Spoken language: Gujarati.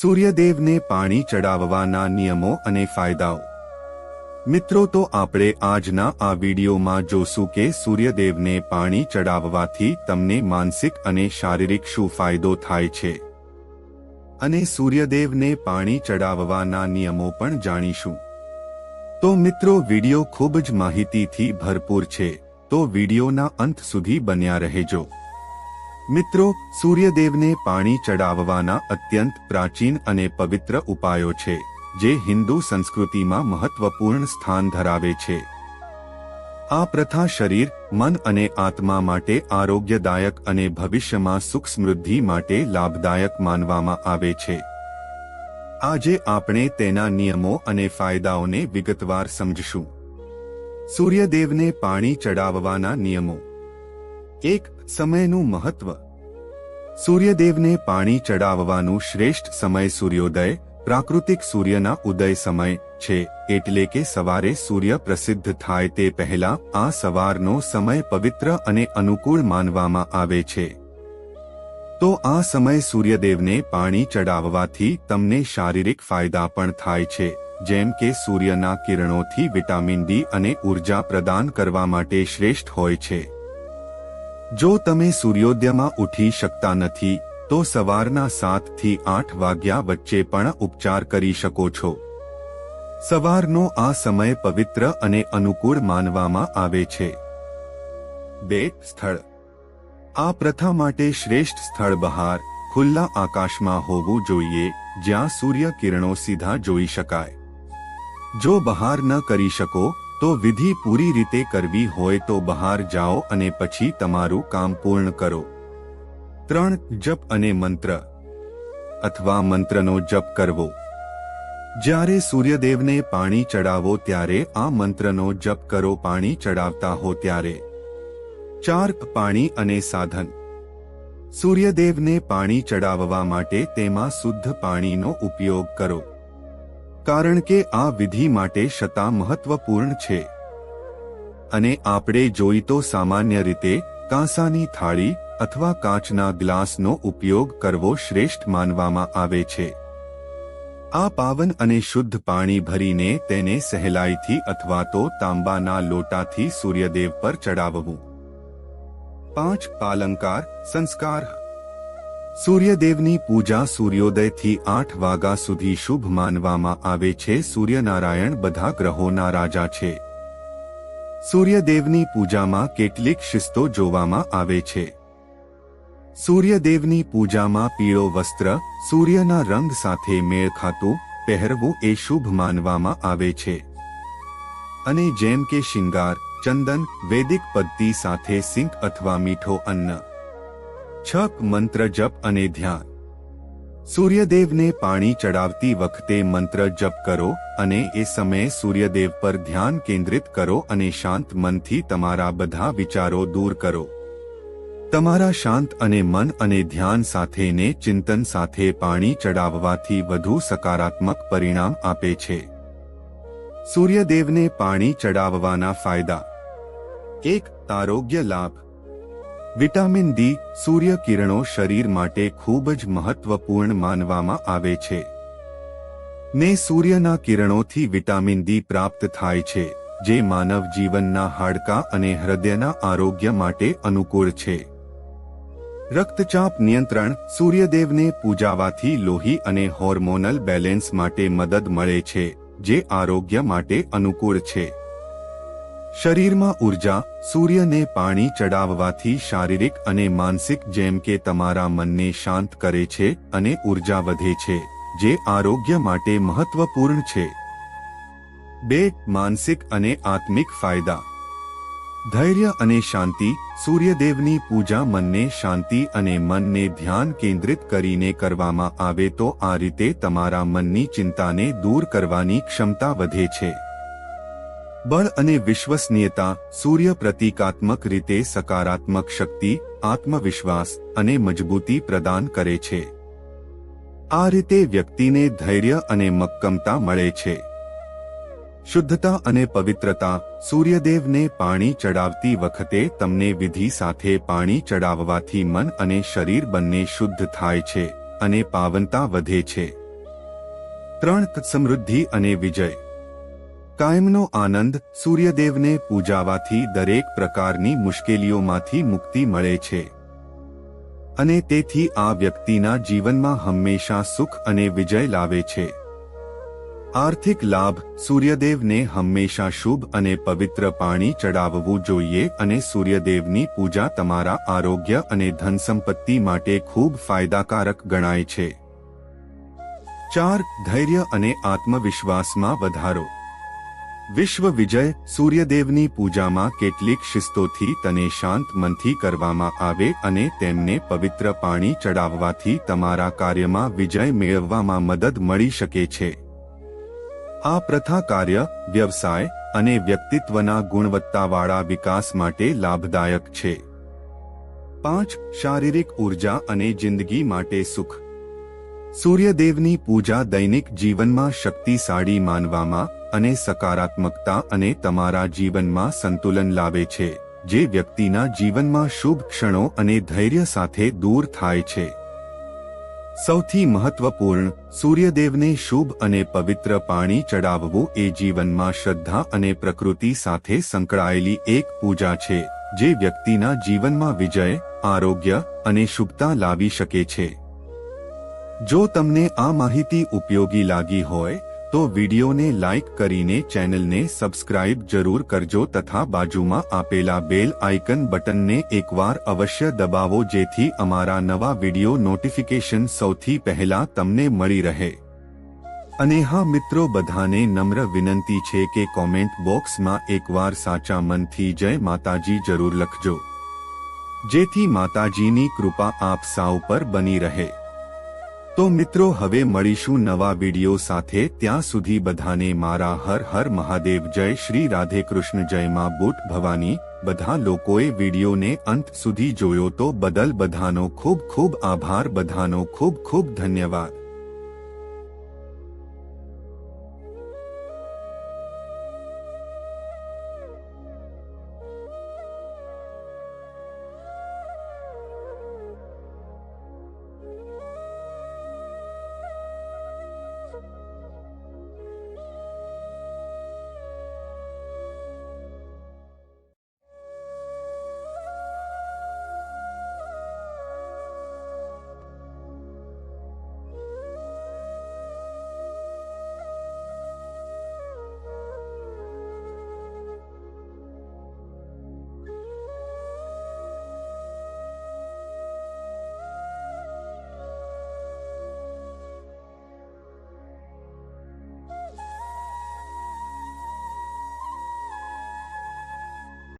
સૂર્યદેવને પાણી ચડાવવાના નિયમો અને ફાયદાઓ। મિત્રો, તો આપણે આજના આ વિડીયોમાં જોશું કે સૂર્યદેવને પાણી ચડાવવાથી તમને માનસિક અને શારીરિક શું ફાયદો થાય છે અને સૂર્યદેવને પાણી ચડાવવાના નિયમો પણ જાણીશું। તો મિત્રો, વિડીયો ખૂબ જ માહિતીથી ભરપૂર છે, તો વિડીયોના અંત સુધી બન્યા રહેજો। મિત્રો, સૂર્યદેવને પાણી ચડાવવાના અત્યંત પ્રાચીન અને પવિત્ર ઉપાયો છે, જે હિન્દુ સંસ્કૃતિમાં મહત્વપૂર્ણ સ્થાન ધરાવે છે। આ પ્રથા શરીર, મન અને આત્મા માટે આરોગ્યદાયક અને ભવિષ્યમાં સુખ સમૃદ્ધિ માટે લાભદાયક માનવામાં આવે છે। આજે આપણે તેના નિયમો અને ફાયદાઓને વિગતવાર સમજશું। સૂર્યદેવને પાણી ચડાવવાના નિયમો। 1. સમયનું મહત્વ। સૂર્યદેવને પાણી ચડાવવાનું શ્રેષ્ઠ સમય સૂર્યોદય, પ્રાકૃતિક સૂર્યના ઉદય સમય છે, એટલે કે સવારે સૂર્ય પ્રસિદ્ધ થાય તે પહેલા આ સવારનો સમય પવિત્ર અને અનુકૂળ માનવામાં આવે છે। તો આ સમય સૂર્યદેવને પાણી ચડાવવાથી તમને શારીરિક ફાયદા પણ થાય છે, જેમ કે સૂર્યના કિરણોથી વિટામિન ડી અને ઉર્જા પ્રદાન કરવા માટે શ્રેષ્ઠ હોય છે। જો તમે સૂર્યોદયમાં ઉઠી શકતા નથી, તો સવારના 7 થી 8 વાગ્યા વચ્ચે પણ ઉપચાર કરી શકો છો। સવારનો આ સમય પવિત્ર અને અનુકૂળ માનવામાં આવે છે। 2. સ્થળ। આ પ્રથા માટે શ્રેષ્ઠ સ્થળ બહાર, ખુલ્લા આકાશમાં હોવું જોઈએ, જ્યાં સૂર્ય કિરણો સીધા જોઈ શકાય। જો બહાર ન કરી શકો તો વિધિ પૂરી રીતે કરવી હોય તો બહાર જાઓ અને પછી તમારું કામ પૂર્ણ કરો। 3. જપ અને મંત્ર અથવા મંત્રનો જપ કરવો। જ્યારે સૂર્યદેવને પાણી ચડાવો ત્યારે આ મંત્રનો જપ કરો પાણી ચડાવતા હો ત્યારે। 4. પાણી અને સાધન। સૂર્યદેવને પાણી ચડાવવા માટે તેમાં શુદ્ધ પાણીનો ઉપયોગ કરો, કારણ કે આ વિધિ માટે છતાં મહત્વપૂર્ણ છે। અને આપણે જોઈ તો સામાન્ય રીતે કાંસાની થાળી અથવા કાચના ગ્લાસનો ઉપયોગ કરવો શ્રેષ્ઠ માનવામાં આવે છે। આ પાવન અને શુદ્ધ પાણી ભરીને તેને સહેલાઈથી અથવા તો તાંબાના લોટાથી સૂર્યદેવ પર ચડાવવું। 5. પાલંકાર સંસ્કાર। સૂર્યદેવની પૂજા સૂર્યોદયથી 8 વાગ્યા સુધી શુભ માનવામાં આવે છે। સૂર્યનારાયણ બધા ગ્રહોના રાજા છે। સૂર્યદેવની પૂજામાં કેટલીક શિસ્તો જોવામાં આવે છે। સૂર્યદેવની પૂજામાં પીળો વસ્ત્ર, સૂર્યના રંગ સાથે મેળ ખાતું પહેરવું એ શુભ માનવામાં આવે છે। અને જેમ કે શિંગાર, ચંદન, વૈદિક પદ્ધતિ સાથે સિંક અથવા મીઠો અન્ન। 6. મંત્ર જપ અને ધ્યાન। સૂર્યદેવને પાણી ચડાવતી વખતે મંત્ર જપ કરો અને એ સમયે સૂર્યદેવ પર ધ્યાન કેન્દ્રિત કરો અને શાંત મનથી તમારા બધા વિચારો દૂર કરો। તમારા શાંત અને મન અને ધ્યાન સાથેને ચિંતન સાથે પાણી ચડાવવાથી વધુ સકારાત્મક પરિણામ આપે છે। સૂર્યદેવને પાણી ચડાવવાના ફાયદા। 1. આરોગ્ય લાભ। વિટામિન ડી, સૂર્ય કિરણો શરીર માટે ખૂબ જ મહત્વપૂર્ણ માનવામાં આવે છે। ને સૂર્યના કિરણોથી વિટામિન ડી પ્રાપ્ત થાય છે, જે માનવ જીવનના હાડકાં અને હૃદયના આરોગ્ય માટે અનુકૂળ છે। રક્તચાપ નિયંત્રણ। સૂર્યદેવને પૂજાવાથી લોહી અને હોર્મોનલ બેલેન્સ માટે મદદ મળે છે, જે આરોગ્ય માટે અનુકૂળ છે। શરીરમાં ઉર્જા। સૂર્યને પાણી ચડાવવાથી શારીરિક અને માનસિક જેમ કે તમારા મનને શાંત કરે છે અને ઉર્જા વધે છે, જે આરોગ્ય માટે મહત્વપૂર્ણ છે। 2. માનસિક અને આત્મિક ફાયદા। ધૈર્ય અને શાંતિ। સૂર્યદેવની પૂજા મનને શાંતિ અને મનને ધ્યાન કેન્દ્રિત કરીને કરવામાં આવે તો આ રીતે તમારા મનની ચિંતાને દૂર કરવાની ક્ષમતા વધે છે। બળ અને વિશ્વસનીયતા। સૂર્ય પ્રતીકાત્મક રીતે સકારાત્મક શક્તિ, આત્મવિશ્વાસ અને મજબૂતી પ્રદાન કરે છે। આ રીતે વ્યક્તિને ધૈર્ય અને મક્કમતા મળે છે। શુદ્ધતા અને પવિત્રતા। સૂર્યદેવને પાણી ચડાવતી વખતે તમને વિધિ સાથે પાણી ચડાવવાથી મન અને શરીર બંને શુદ્ધ થાય છે અને પાવનતા વધે છે। 3 સમૃદ્ધિ અને વિજય. કાયમનો આનંદ. સૂર્યદેવને પૂજાવાથી દરેક પ્રકારની મુશ્કેલીઓમાંથી મુક્તિ મળે છે અને તેથી આ વ્યક્તિના જીવનમાં હંમેશા સુખ અને વિજય લાવે છે. આર્થિક લાભ. સૂર્યદેવને હંમેશા શુભ અને પવિત્ર પાણી ચડાવવું જોઈએ અને સૂર્યદેવની પૂજા તમારા આરોગ્ય અને ધન સંપત્તિ માટે ખૂબ ફાયદાકારક ગણાય છે. 4 ધૈર્ય અને આત્મવિશ્વાસમાં વધારો. વિશ્વ વિજય. સૂર્યદેવની પૂજામાં કેટલીક શિસ્તોથી તને શાંત મનથી કરવામાં આવે અને તેમને પવિત્ર પાણી ચડાવવાથી તમારા કાર્યમાં વિજય મેળવવામાં મદદ મળી શકે છે. આ પ્રથા કાર્ય, વ્યવસાય અને વ્યક્તિત્વના ગુણવત્તાવાળા વિકાસ માટે લાભદાયક છે. 5 શારીરિક ઊર્જા અને જિંદગી માટે સુખ. સૂર્યદેવની પૂજા દૈનિક જીવનમાં શક્તિશાળી માનવામાં અને સકારાત્મકતા અને તમારા જીવનમાં સંતુલન લાવે છે, જે વ્યક્તિના જીવનમાં શુભ ક્ષણો અને ધૈર્ય સાથે દૂર થાય છે. સૌથી મહત્વપૂર્ણ. સૂર્યદેવને શુભ અને પવિત્ર પાણી ચડાવવું એ જીવનમાં શ્રદ્ધા અને પ્રકૃતિ સાથે સંકળાયેલી એક પૂજા છે, જે વ્યક્તિના જીવનમાં વિજય, આરોગ્ય અને શુભતા લાવી શકે છે. જો તમને આ માહિતી ઉપયોગી લાગી હોય તો વિડીયોને લાઇક કરીને ચેનલને સબસ્ક્રાઇબ જરૂર કરજો તથા બાજુમાં આપેલા બેલ આઇકન બટનને એકવાર અવશ્ય દબાવો જેથી અમારા નવા વિડીયો નોટિફિકેશન સૌથી પહેલા તમને મળી રહે. અને હા મિત્રો, બધાને નમ્ર વિનંતી છે કે કોમેન્ટ બોક્સમાં એકવાર સાચા મનથી જય માતાજી જરૂર લખજો, જેથી માતાજીની કૃપા આપ સૌ પર બની રહે. તો મિત્રો, હવે મળીશું નવા વિડીયો સાથે. ત્યાં સુધી બધાને મારા હર હર મહાદેવ. જય શ્રી રાધે કૃષ્ણ. જય માં બુટ ભવાની. બધા લોકોએ વિડીયોને અંત સુધી જોયો તો બદલ બધાનો ખૂબ ખૂબ આભાર. બધાનો ખૂબ ખૂબ ધન્યવાદ.